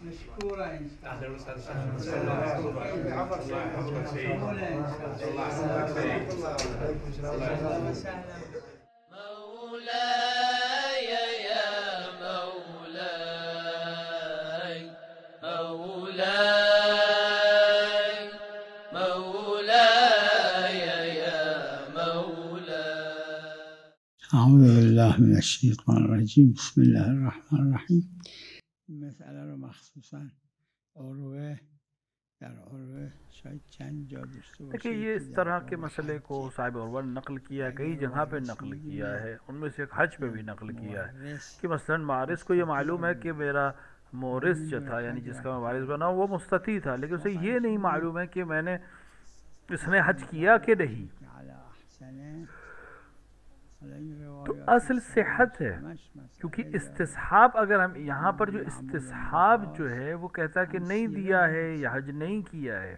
مشكورة إن شاء أهلا الله. وسهلا. مولاي يا مولاي مولاي مولاي يا مولاي. أعوذ بالله من الشيطان الرجيم. بسم الله الرحمن الرحیم. مسئله رو مخصوصا عروه در عروه شاید چند جا داشته باشه. देखिए ये इस तरह के मसले को साहिब उर्वा ने नकल किया है, कई जगह पे नकल किया है, उनमें से एक हज पे भी नकल किया है कि मसलन वारिस को ये मालूम है कि मेरा मोरिस जो था यानी जिसका मैं वारिस बना वो मुस्तती था, लेकिन उसे ये नहीं मालूम है कि मैंने इसने हज किया कि नहीं। तो असल सेहत है, क्योंकि इस्तिस्हाब अगर हम यहाँ पर जो इस्तिस्हाब जो है वो कहता है कि नहीं दिया है या हज नहीं किया है,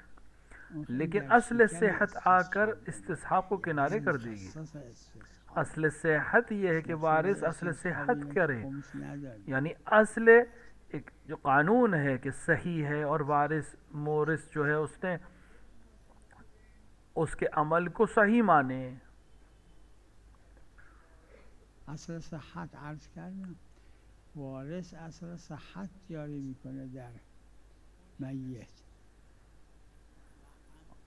लेकिन असल सेहत आकर इस्तिस्हाब को किनारे कर देगी। असल सेहत ये है कि वारिस असल सेहत करे, यानी असल एक जो कानून है कि सही है और वारिस मोरिस जो है उसने उसके अमल को सही माने। اصل صحت عرض کردم وارث اصل صحت جاری میکنه در میت.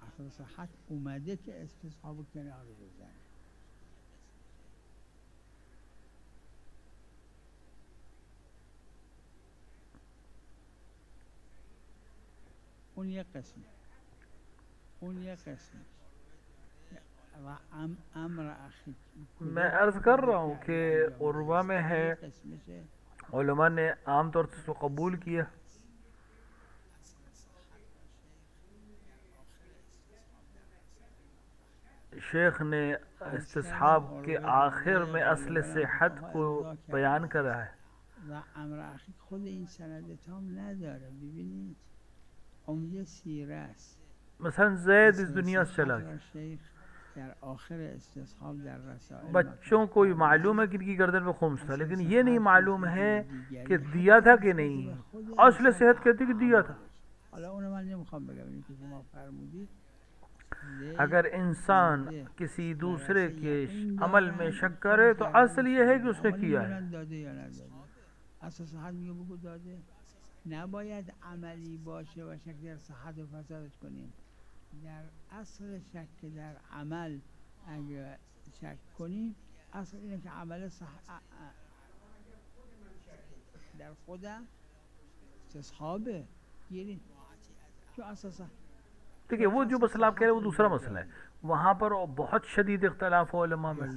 اصل صحت اومده که استصحاب کنار بزنه. اون یک قسم، اون یک قسم. मैं अर्ज कर रहा हूँ कि उर्वा में है, उलमा ने आम तौर से इसको कबूल किया। शेख ने इस्तिस्हाब के आखिर में असल सेहत को बयान करा है। امر اخیر خود این سند تام نداره. ببینید عمده سیره است. मसलन जैद इस दुनिया से चला गया, बच्चों को मालूम है कि इनकी गर्दन में खुम्स था, लेकिन ये नहीं मालूम है कि दिया था कि नहीं। असल सेहत कहती कि दिया था। अगर इंसान किसी दूसरे के अमल में शक करे तो असल ये है कि उसने किया है। نباید عملی باشه و شک در صحت و فسادش کنیم. در اصل شک در عمل اگر شک کنیم، اصل اینه که عمل در خودم استصحابه گیریم جو اساسا. देखिए वो जो मसला आप कह रहे हैं वो दूसरा मसला है, वहाँ पर बहुत शदीद इख्तलाफ उलमा में।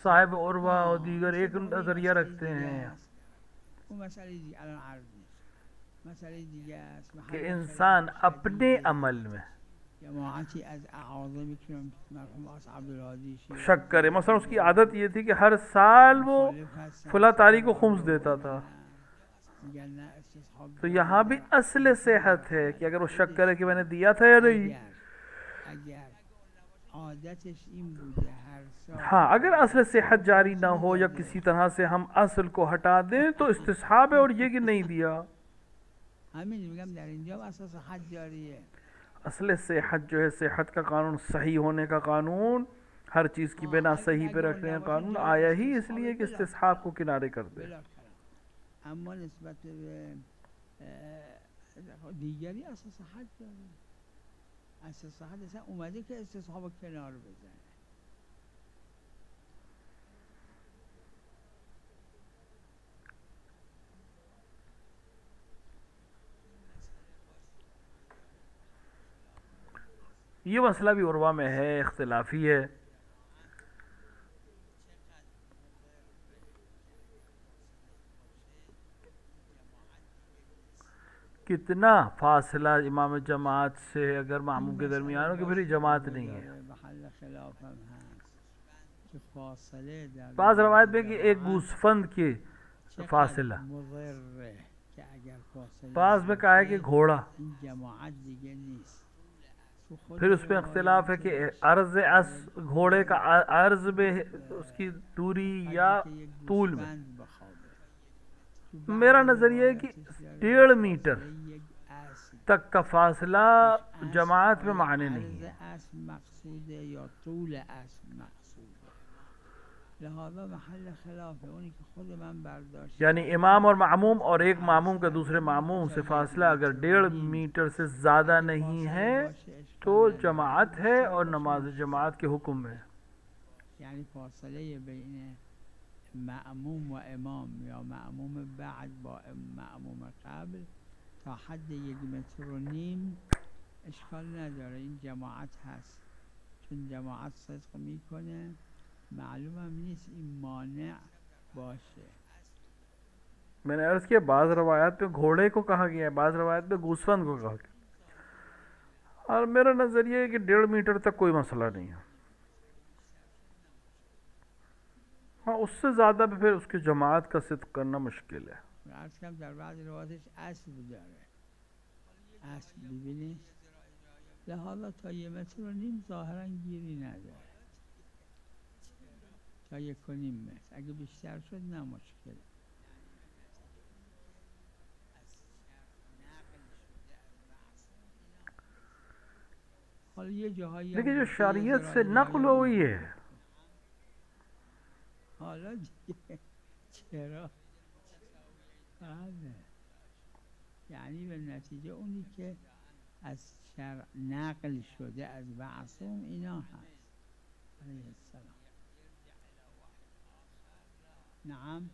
साहिब उर्वा और दीगर एक नजरिया रखते हैं कि इंसान अपने अमल में शक करे। मसलन उसकी आदत ये थी कि हर साल वो फला तारीख को खुम्स देता था, तो यहाँ भी असल सेहत है कि अगर वो शक करे कि मैंने दिया था या नहीं। हाँ, अगर असल सेहत जारी ना हो या किसी तरह से हम असल को हटा दें तो इस्तिस्हाब है, और ये कि नहीं दिया। असल सेहत जो है, सेहत का कानून, सही होने का कानून, हर चीज़ की बिना सही पे रखने का कानून आया ही इसलिए कि इस्तिस्हाब को किनारे कर दे। اما نسبت به دیگری اساس صحت داره. اساس صحت اصلا اومده که استصحاب کنار بزنه. ये मसला भी उर्वा में है, इख्तिलाफी है। कितना फासला इमाम जमात से अगर मामूम के दरमियान हो कि फिर जमात नहीं है। बाज़ रवायत में कि एक गूसफंद के फासला, बाज़ में कहा है कि घोड़ा। फिर उसमें इख्तिलाफ है कि अर्ज अस घोड़े का अर्ज में उसकी दूरी या तूल में। मेरा नज़रिया है कि 1.5 मीटर तक का फासला जमात में माने नहीं है। यानी इमाम और मामूम और एक मामूम का दूसरे मामूम से फासला अगर 1.5 मीटर से ज़्यादा नहीं है तो जमात है और नमाज जमात के हुक्म है। यानी फासले बैन मामूम व इमाम या मामूम बाद बा मामूम قبل تا حد 1.5 متر اشکال نداره، این جماعت هست، چون جماعت صدق میکنه. معلوم هم نیست این مانع باشه. मैंने अर्ज किया बाज़ रवायात में घोड़े को कहा गया है, बाज़ रवायात में गूसफंद को कहा गया, और मेरा नज़रिया है कि 1.5 मीटर तक कोई मसला नहीं है। हाँ, उससे ज़्यादा भी फिर उसकी जमात का सिद्क़ करना मुश्किल है। अर्ज कम در بعض روایاتش اسب داره، اسب ببینی، لحاظا تا 1.5 متر ظاهرا گیری نداره، تا 1.5 متر، اگه بیشتر شد نه مشکله. حالا یه جاهایی लेकिन जो शरीयत से नक़ल हुई है حالا دیگه چرا؟ بله، یعنی به نتیجه اونی که از شرع نقل شده از معصوم اینا هست علیه السلام. نعم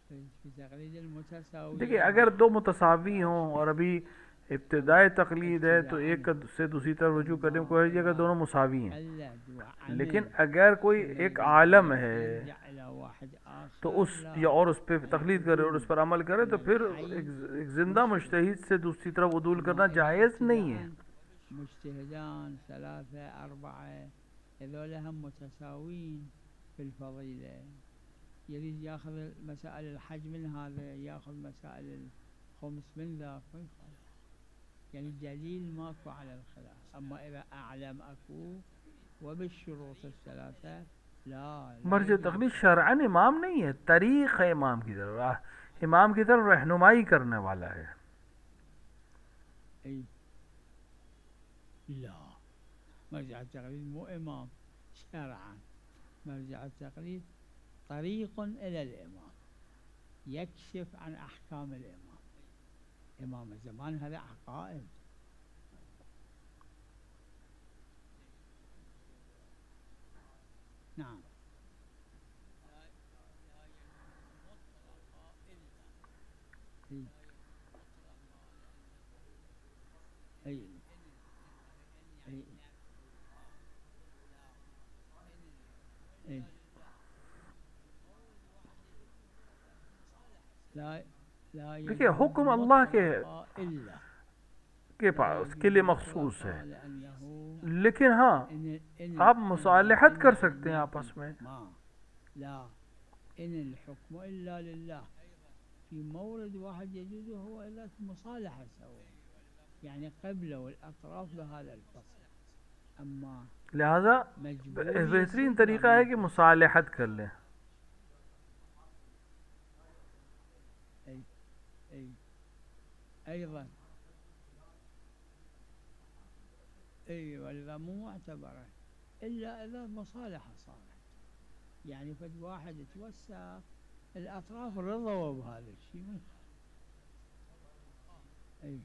في تقلید المتساوی. देखिए, अगर 2 मुतसावी हों और अभी इब्तिदाई तकलीद है तो एक से दूसरी तरफ रुजू करने को है, अगर दोनों मुसावी हैं। लेकिन अगर कोई एक आलम है तो उस या और उस पर तकलीद करे और उस पर अमल करे तो फिर एक जिंदा मुज्तहिद से दूसरी तरफ उदूल करना जायज़ नहीं है। मुज्तहिदान 3 4 هذول هم متساويين في الفضيلة، يريد ياخذ مسائل الحج من هذا، ياخذ مسائل الخمس من ذاك، يعني دليل ماكو على الخلاف. أما إذا أعلم أكو وبالشروط الثلاثة لا मर्ज तकलीद शरअन इमाम नहीं है, तरीक़ है इमाम की तरफ, इमाम की तरफ रहनुमाई करने वाला है। أي لا، مرجع التقليد مو إمام شرعا، مرجع التقليد طريق إلى الإمام يكشف عن أحكام الإمام. إمام الزمان هذا عقائد. نعم أي أي أي لا لا देखिए, हुक्म अल्लाह के पास के लिए मखसूस है, लेकिन हाँ आप मुसालहत कर सकते हैं आपस में। لا إن الحكم إلا لله في مورد واحد يجوز هو إلا مصالحة سوا، يعني قبله والأطراف بهذا الفصل. أما लिहाजा बेहतरीन तरीका है कि मुसालहत कर लें। أيضا أي ولذا مو معتبرة إلا إذا مصالحة صارت، يعني فد واحد يتوسع الأطراف رضوا بهذا الشيء. أي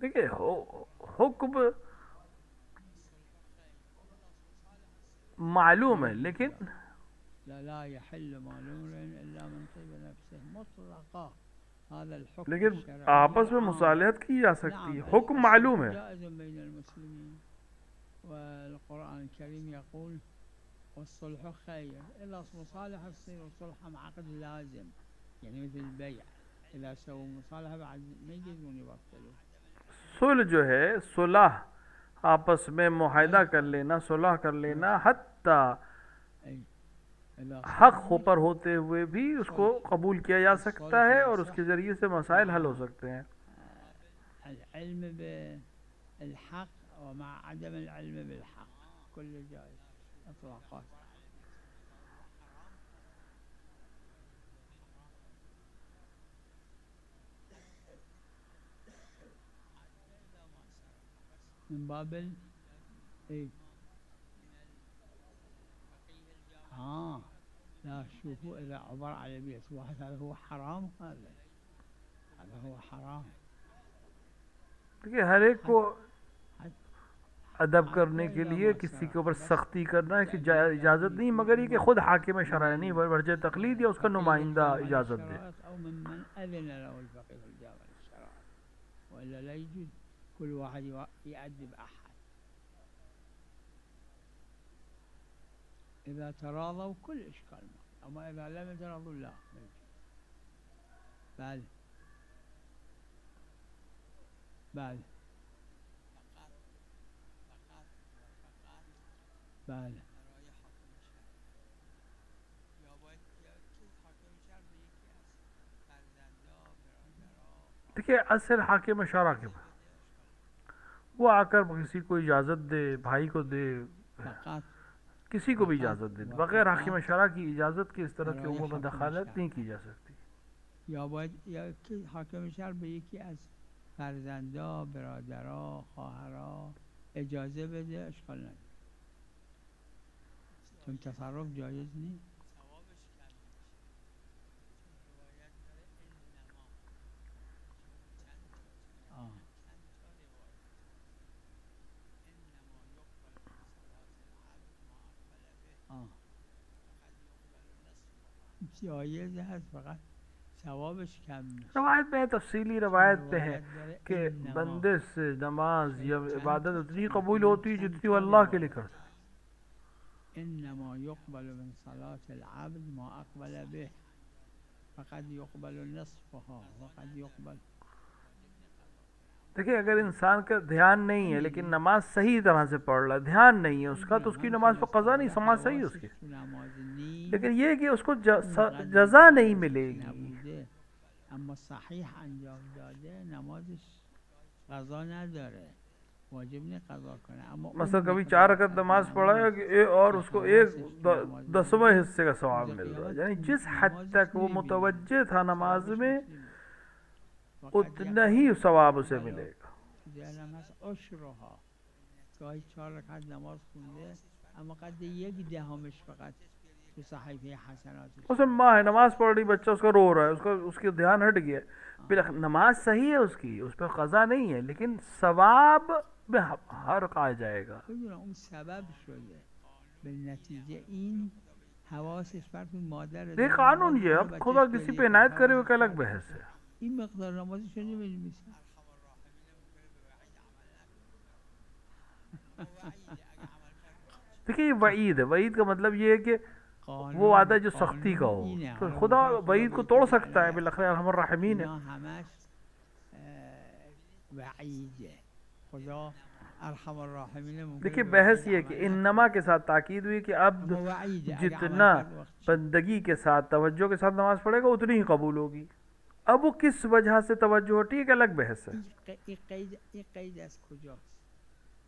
देखिए, हुक्म मालूम है, लेकिन لا يحل معلوم إلا من طيب نفسه مطلقا. هذا الحكم लेकिन आपस में मुसालहत की जा सकती है, हुक्म मालूम है। جائز بين المسلمين، والقرآن الكريم يقول والصلح خير، إلا مصالحة تصير الصلح مع عقد لازم، يعني مثل البيع إذا سووا مصالحة بعد ما يجوزون يبطلوا. सुलह जो है, सुलह आपस में मुआहदा कर लेना, सुलह कर लेना, हत्ता हक हो पर होते हुए भी उसको कबूल किया जा सकता है और उसके ज़रिए से मसाइल हल हो सकते हैं। العلم بالحق ومع عدم العلم بالحق كل جائز إطلاقات. من باب ايه لا شوفوا إذا عبر على بيت واحد هذا هو حرام، هذا هو حرام. देखिए हर एक को अदब करने के लिए किसी के ऊपर सख्ती करना है कि इजाज़त नहीं, मगर ये कि खुद हाकिम शरअ नहीं वजह तकलीद या उसका नुमाइंदा इजाज़त दे। أو ممن أذن له الفقيه الجامع للشرائع، وإلا لا يجوز كل واحد يأدب أحد. إذا تراضوا كل إشكال ما، أما إذا لم يتراضوا لا. بل بل بل देखिए असल हाकिम शरअ के वो आकर किसी को इजाज़त दे, भाई को दे, किसी को भी इजाज़त दे, बगैर हाकिम शरअ की इजाज़त की इस तरह की उमूर में दखालत नहीं की जा सकती. یا باید یا که حاکم شهر به یکی از فرزندا، برادرها، خواهرها اجازه بده، اشکال نداره، چون تصرف جایز نیست. جایز هست، فقط ثوابش کم میشه. रवायत में तफसीली रवायत पे है कि बंदे से नमाज या इबादत उतनी कबूल होती है जितनी वो अल्लाह के लिए करता है. إنما يقبل من صلاة العبد ما أقبل به، فقد يقبل نصفها وقد يقبل. देखिए अगर इंसान का ध्यान नहीं है लेकिन नमाज सही तरह से पढ़ रहा है, ध्यान नहीं है उसका, तो उसकी नमाज पर कज़ा नहीं, समाज सही है उसकी, लेकिन ये कि उसको जज़ा नहीं मिलेगी. اما صحیح انجام داده نمازش قضا نداره، واجب नहीं قضا करना. اما मसलन कभी 4 रकत नमाज पढ़ा है और उसको 1/10वां हिस्से का सवाब मिल रहा है, यानी जिस हद तक वो मुतवज्जे था नमाज में उतना ही सवाब उसे मिलेगा. عشرها گاهی 4 رکعت نماز خونده اما قد 1/10 فقط تو صحیفه حسناتش. उसमें माँ है नमाज पढ़ रही, बच्चा उसका रो रहा है, उसका उसके ध्यान हट गया, फिर नमाज सही है उसकी, उस पर कज़ा नहीं है, लेकिन सवाब में हर आ जाएगा. اون سبب شده به نتیجه این حواسش براتون مادر ये कानून ये अब खुदा किसी पे इनायत करे वो एक अलग बहस है. این مقدار نمازی شده بنویسن. देखिए वईद है, वईद का मतलब ये है कि वो वादा जो सख्ती का हो, तो खुदा वईद को तोड़ सकता है. बिलखैर अरहम अर्राहिमीन है. देखिए बहस ये कि इन्नमा के साथ ताकीद हुई कि अब जितना बंदगी के साथ तवज्जो के साथ नमाज पढ़ेगा उतनी ही कबूल होगी. अब वो किस वजह से तवज्जो होती है एक अलग बहस है. این قید از کجاست؟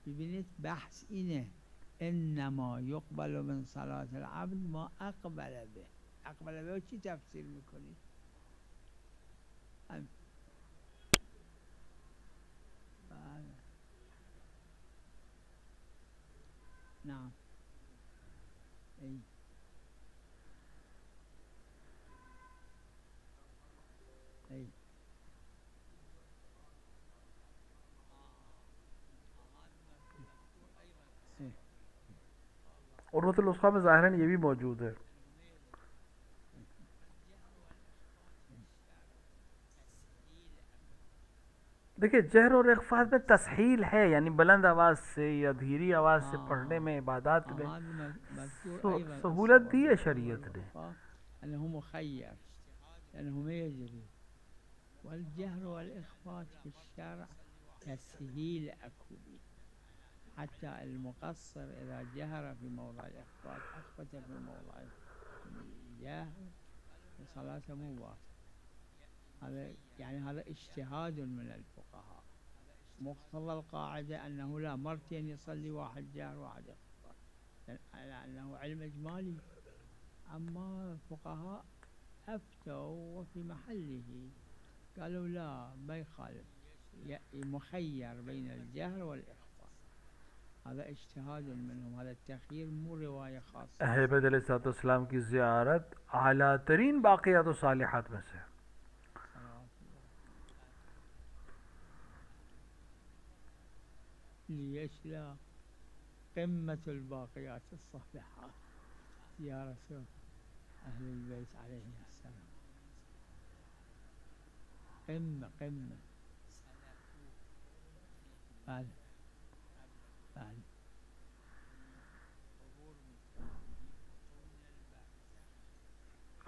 ببینید بحث اینه انما یقبل من صلاة العبد ما اقبل به. اقبل به چی تفسیر میکنید؟ نعم ای ای और मतलब उसका में ज़ाहिरन ये भी मौजूद है. देखिए जहर और इख्फात में तसहील है, यानी बुलंद आवाज़ से या धीरी आवाज़ से पढ़ने में इबादत में सहूलत दी है शरीयत ने. أنه مخير لأنه ما يجري. والجهر والإخفاء في الشرع تسهيل أكبر، حتى المقصر إذا جهر في موضع الإخفاء أخفت في موضع الجهر صلاته مو باطلة. هذا يعني هذا اجتهاد من الفقهاء. مقتضى القاعدة أنه لا، مرتين يصلي، واحد جهر واحد إخفاء، لأنه علم إجمالي. أما الفقهاء أفتوا وفي محله، قالوا لا، ما يخالف، مخير بين الجهر والإخفاء. هذا اجتهاد منهم، هذا التخيير مو رواية خاصة. अहमद अलैहिस्सलाम की ज़ियारत आला तरीन बाक़ियात सालिहात में से। ليشلى قمة الباقيات الصالحات زيارة أهل البيت عليهم السلام. قمة قمة. بعد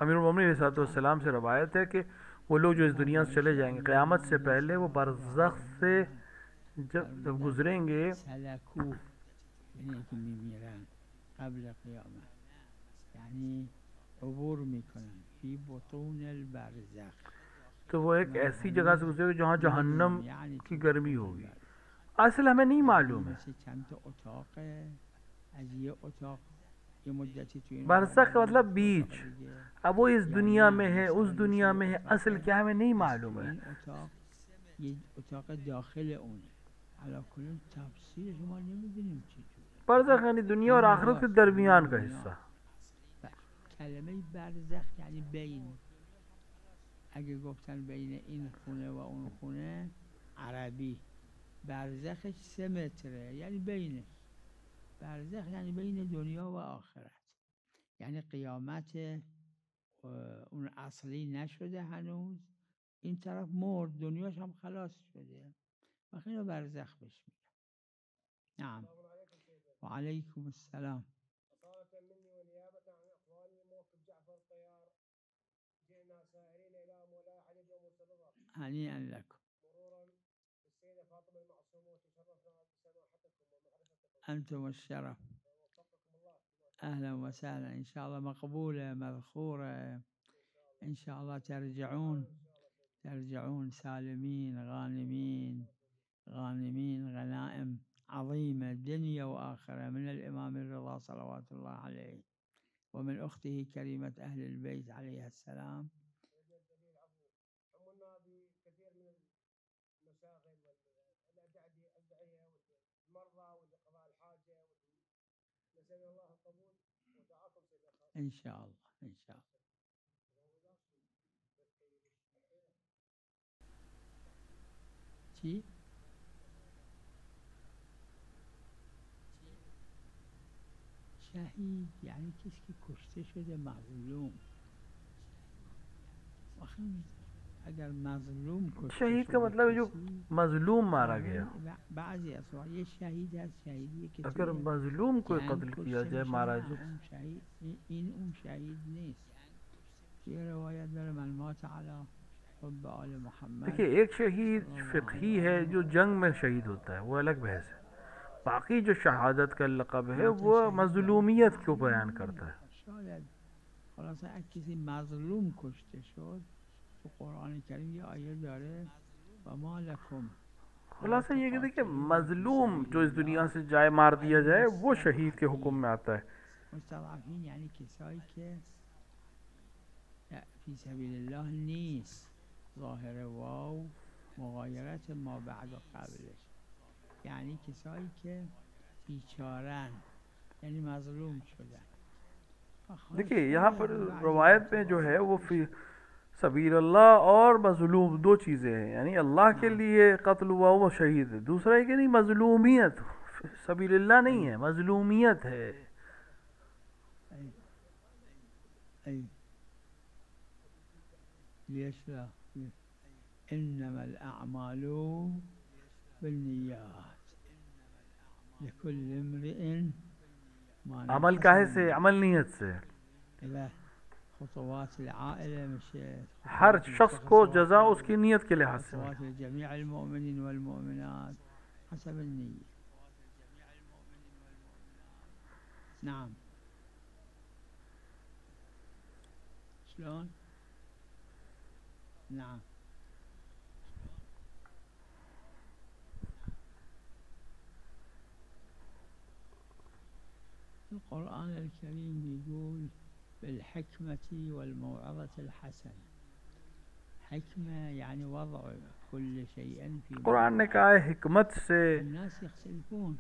अमीरुल मोमिनीन अलैहिस्सलाम से रवायत है कि वो लोग जो इस दुनिया से चले जाएंगे क़यामत से पहले वो बरज़ख से जब गुजरेंगे قبل قیامت، یعنی عبور میکنن فی بطون البرزخ. तो वो एक ऐसी जगह से गुजरेंगे जहाँ जहन्नम की गर्मी होगी। असल हमें नहीं मालूम है। बरज़ख का मतलब बीच। अब वो इस दुनिया में है, उस दुनिया में है, असल क्या हमें नहीं मालूम है। बरज़ख यानी दुनिया और आखिरत के दरमियान का हिस्सा। کلمه برزخ یعنی بین. اگه گفتن بین این خونه و اون خونه عربی، برزخش 3 متره، یعنی بینه. برزخ یعنی بین دنیا و آخرت، یعنی قیامت اون اصلی نشده هنوز، این طرف مرد، دنیاش هم خلاص شده، وقتی اینو برزخ بهش میگن. نعم. و علیکم السلام. هنيئا لكم. أنتم الشرف. أهلا وسهلا، إن شاء الله مقبولة مذخورة، إن شاء الله ترجعون سالمين غانمين غنائم عظيمة دنيا وآخرة من الإمام الرضا صلوات الله عليه، ومن أخته كريمة أهل البيت عليه السلام. إن شاء الله إن شاء الله. شي شهید یعنی کسی که کشته شده مظلوم. اگر مظلوم کشته शहीद का मतलब है जो मजलूम मारा गया। بعضی افراد ये शहीद है शहीदी के अगर मजलूम कोई कत्ल किया जाए मारा जाए این اون شهید نیست. ये रवायत दर मालूमात आला हुब्ब आल मोहम्मद। देखिए एक शहीद फ़िक़ही है जो जंग में शहीद होता है, वो अलग बहस है। बाकी जो शहादत का लक़ब है वो मजलूमियत को बयान करता है। शायद خلاص किसी मजलूम कश्ते शद तो कुरान करीम ये आयत दारे वमा लकुम। खुलासा ये कि देखिए मजलूम जो इस दुनिया से जाए मार दिया जाए वो शहीद के हुक्म में आता है। मुस्तज़अफ़ीन यानी किसाई के फी सबीलिल्लाह नीस ظاهر واو مغایرت ما بعد و قبلش، یعنی کسایی که بیچارن، یعنی مظلوم شدن. देखिए यहाँ पर रवायत में जो है वो फी सबील अल्लाह और मजलूम दो चीज़ें हैं, यानी अल्लाह के लिए कत्ल हुआ वो शहीद है। दूसरा है कि नहीं मजलूमियत, सबील अल्लाह नहीं है, मजलूमियत है। إنما الأعمال بالنيات لكل امرئ ما نوى. अमल काहे से? अमल नीयत से। خطوات العائلة مشيت، हर शख्स को जजा उसकी नीयत के लिहाज से। خطوات جميع المؤمنين والمؤمنات حسب النية. نعم. شلون؟ نعم. القرآن الكريم يقول بالحكمة والموعظة الحسنة. حكمة يعني وضع كل شيء في कुरान ने कहा है हिकमत से, الناस يختلفون.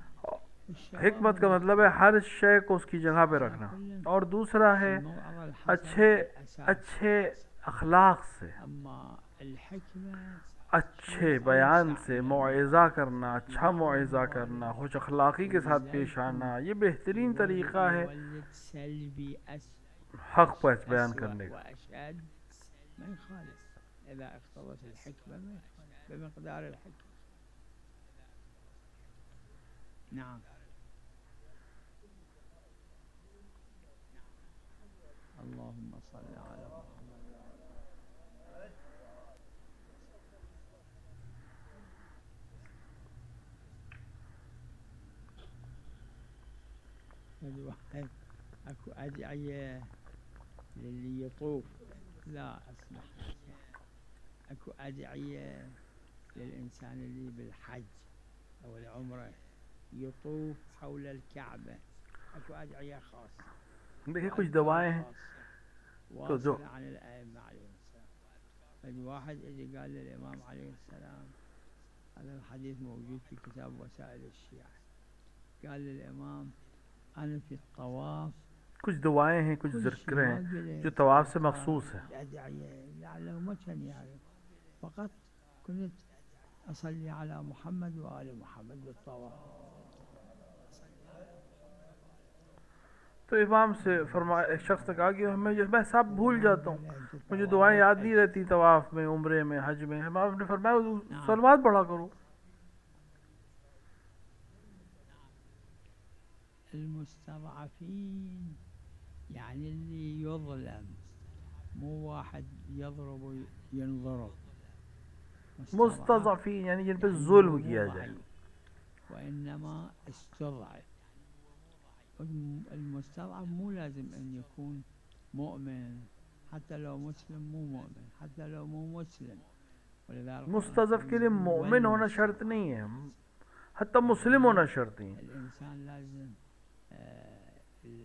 हिकमत का मतलब है हर शय को उसकी जगह पे रखना, और दूसरा है الموعظة अच्छे الحسنة अच्छे अखलाक से, أما الحكمة अच्छे बयान से मौइज़ा करना, अच्छा मौइज़ा करना, खुश अखलाक़ी के साथ पेश आना, ये बेहतरीन तरीक़ा है يولد سلبي हक़ पर बयान أسوأ करने का। وأشد ما يخالف إذا اقتضت الحكمة ما يخالف بمقدار الحكمة. نعم. اللهم صل على محمد. الواحد اكو ادعية للي يطوف، لا اسمح لك، اكو ادعية للانسان اللي بالحج او العمرة يطوف حول الكعبة، اكو ادعية خاصة. देखिए कुछ दवाएं हैं तो जो واصلة عن الائمة عليهم السلام. الواحد اجى قال للامام عليه السلام، هذا الحديث موجود في كتاب وسائل الشيعة، قال للامام أنا في الطواف कुछ दवाएं हैं, कुछ ज़िक्र हैं जो तवाफ से मखसूस है। لعله ما كان يعرف، فقط كنت أصلي على محمد وآل محمد بالطواف. तो इमाम से फरमाया, एक शख्स ने कहा कि मैं सब भूल जाता हूँ, मुझे दुआएं याद नहीं रहती तवाफ में, उम्रे में, हज में। इमाम ने फरमाया सलवात पढ़ा करो। المستضعفين يعني اللي يظلم، مو واحد يضرب ينضرب. मुस्तज़अफ़ीन यानी जिन पे जुल्म किया जाए। وإنما استضعف. المستضعف مو لازم أن يكون مؤمن، حتى لو مسلم مو مؤمن، حتى لو مو مسلم. मुस्तज़अफ़ के लिए मोमिन होना शर्त नहीं है, हत्ता मुस्लिम होना शर्त नहीं है। الإنسان لازم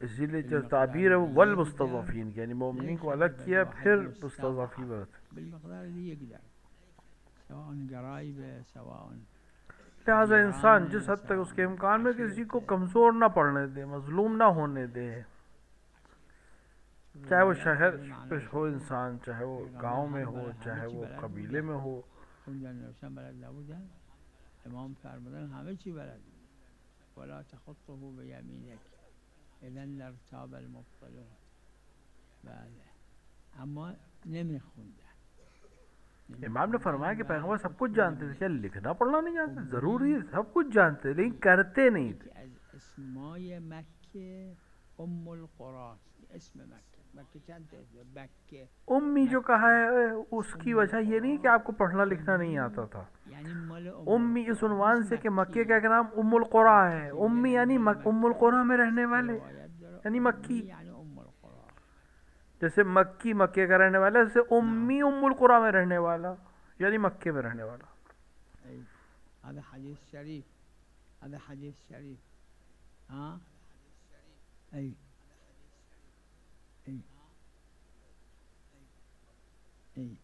इसीलिए जो ताबीर है वो वल मुस्तज़अफ़ीन यानी मोमिन को अलग किया, फिर मुस्तज़अफ़ीन बात بالمقدار اللي يقدر، سواء قرايبه سواء। लिहाजा इंसान जिस हद तक उसके इम्कान में किसी को कमज़ोर ना पड़ने दे, मजलूम ना होने दे, चाहे वो शहर पे हो इंसान, चाहे वो गांव में हो, चाहे वो कबीले में हो। إمام كان مثلا همه چی بلد، ولا تخطه بيمينك إذا لارتاب المبطلون. بله اما نمیخونده. इमाम ने फरमाया कि पैगंबर सब कुछ जानते थे, क्या लिखना पढ़ना नहीं जानते? जरूरी है, सब कुछ जानते लेकिन करते नहीं थे। اسمای مکه ام القرى، اسم مکه، مکه چند تا؟ مکه उम्मी जो कहा है उसकी वजह ये नहीं कि आपको पढ़ना लिखना नहीं आता था। उम्मी इस उन्वान से कि मक्के का नाम उम्मुल कुरा है, उम्मी यानी उम्मुल कुरा में रहने वाले यानी मक्की, जैसे मक्की मक्के का रहने वाला, जैसे उम्मी उम्मुल कुरा में रहने वाला यानी मक्के में रहने वाला। هذا حديث شريف، هذا حديث شريف. ها اي اي اي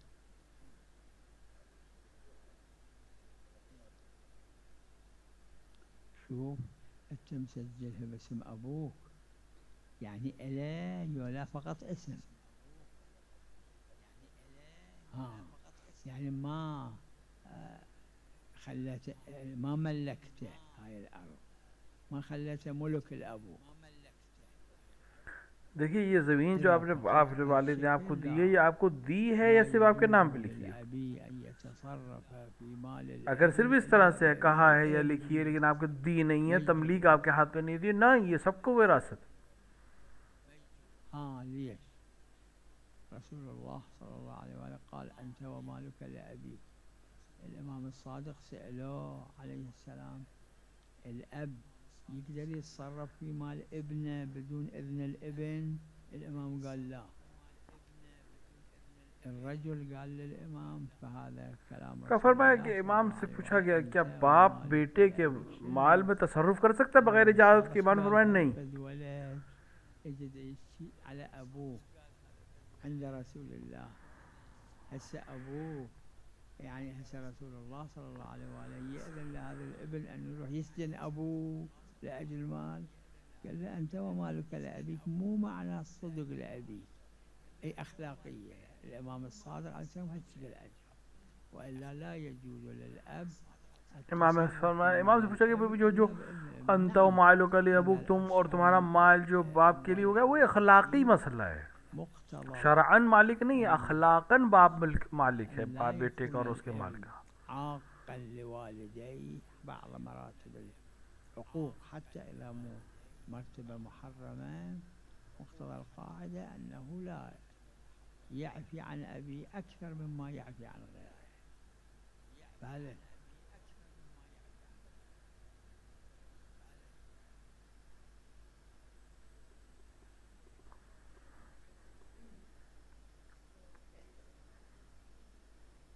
شوف انت مسجلها باسم ابوك، يعني الا ولا فقط اسم. يعني ما خلته، ما ملكته هاي الارض، ما خلته ملك الابو. देखिए ये ज़मीन जो आपने वालिद ने आपको दी है, ये आपको दी है या सिर्फ आपके नाम पे लिखी है? अगर सिर्फ इस तरह से कहा है या लिखी है लेकिन आपको दी नहीं है, तमलीक आपके हाथ में नहीं दी, ना ये सबको विरासत। हाँ ليش رسول الله صلى الله عليه وسلم قال أنت ومالك لأبيك. الإمام الصادق سألوه عليه السلام، الأب يقدر يتصرف في مال ابنه بدون إذن الابن؟ الإمام قال لا، الرجل قال للإمام فهذا كلام का رسول फरमाया الله कि صلى इमाम الله से عليه पूछा गया وسلم क्या أنت बाप ومالك बेटे के كل माल में شيء तसर्रुफ कर सकता है बगैर इजाज़त के? इमाम ने फरमाया नहीं. فد ولد يجد يشتي على أبوه عند رسول الله. هسه أبوه يعني هسه رسول الله صلى الله عليه وآله يأذن لهذا الابن أن يروح يسجن أبوه لأجل المال. قال له أنت ومالك لأبيك، مو معنى الصدق لأبيك، أي أخلاقية. الإمام الصادق عليه السلام هالشكل الأجر، وإلا لا يجوز للأب. इमाम ने फरमाया, इमाम से पूछा कि जो अंत व मालो का लिए अबूक, तुम और तुम्हारा माल जो बाप के लिए होगा वो अखलाकी मसला है, शरअन मालिक नहीं, अखलाकन बाप मालिक है बाप बेटे का और उसके माल का. عاقا لوالديه بعض مراتب الحقوق حتى إذا مو مرتبة محرمة. مقتضى القاعدة أنه لا يعفي عن أبيه أكثر مما يعفي عن غيره. فهذا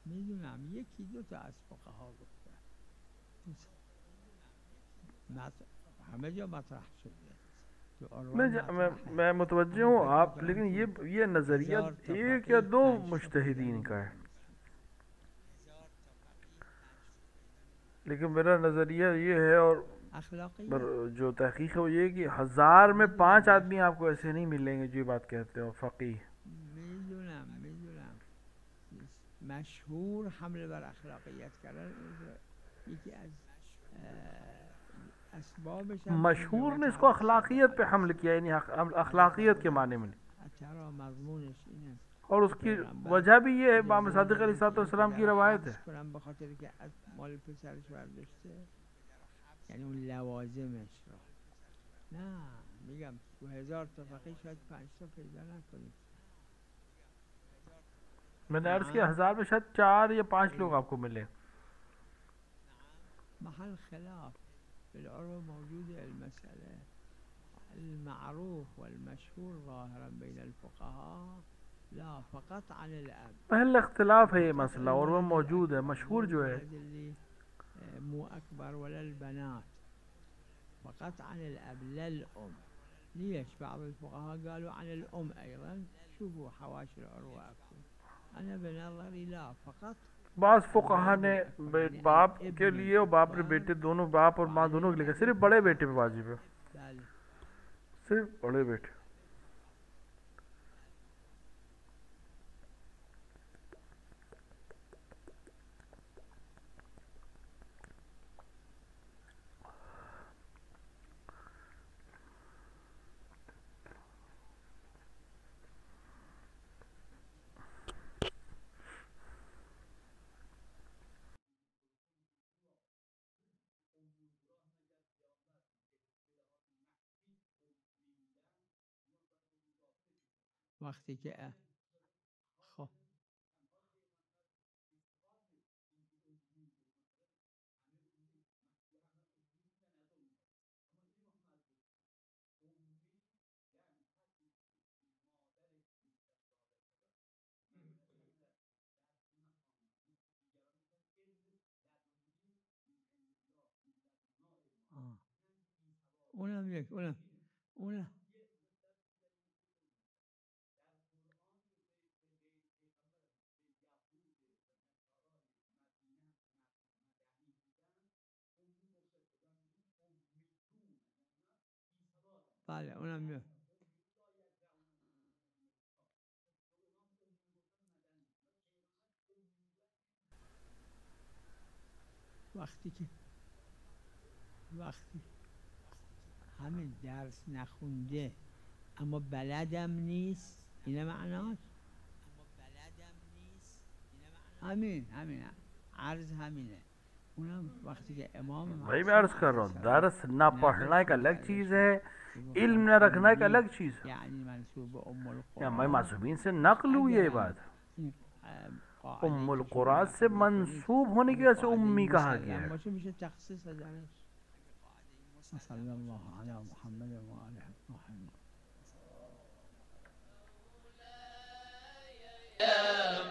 میدونم یکی دو تا از فقها گفتن، همه جا مطرح شده. मैं मुतवज्जे हूँ आप, लेकिन ये नज़रिया एक या दो मुज्तहिदीन का है, लेकिन मेरा नज़रिया ये है और जो तहकीक है वो ये कि 1000 में 5 आदमी आपको ऐसे नहीं मिलेंगे जो ये बात कहते हो फ़क़ीह. مشهور حمل بر اخلاقیت کردن یکی از اسبابش मशहूर ने इसको अखलाकियत पे हमल किया, यानी अखलाकियत के माने में, और उसकी वजह भी ये है इमाम सादिक अलैहिस्सलाम की रवायत है. یعنی اون لوازمش را نه میگم 2000 تا فقیه شاید 5 تا پیدا نکنید. मैंने अर्ज किया 1000 में शायद 4 या 5 लोग आपको मिले. محل خلاف في العروة موجودة المسألة. المعروف والمشهور ظاهرا بين الفقهاء لا فقط عن الأب. पहले इख्तिलाफ है ये मसला और वो मौजूद है. मशहूर जो है مو أكبر ولا البنات، فقط عن الأب لا الأم. ليش بعض الفقهاء قالوا عن الأم أيضا؟ شوفوا حواشي العروة أكثر. أنا بنظري لا फकत बाज़ फुक़हा ने बाप के लिए और बाप के बेटे दोनों, बाप और माँ दोनों के लिए, सिर्फ बड़े बेटे पे वाजिब है, सिर्फ बड़े बेटे. وقتی که خب اونم یک اونم بله اونم یک. وقتی همین درس نخونده اما بلدم نیست، اینه معناش. همین عرض همینه. اونم وقتی که امام भाई मैं अर्ज कर रहा हूँ, दरस ना पढ़ना एक अलग चीज़ है, इल्म न रखना एक अलग चीज़ है. या मैं मासूमीन से नकल हुई ये बात, उम्मुल कुरा से मंसूब होने की वजह से उम्मी कहा गया है. सल्लल्लाहु अलैहि मुहम्मद व आलिहि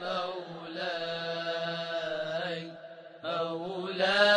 مولاي مولاي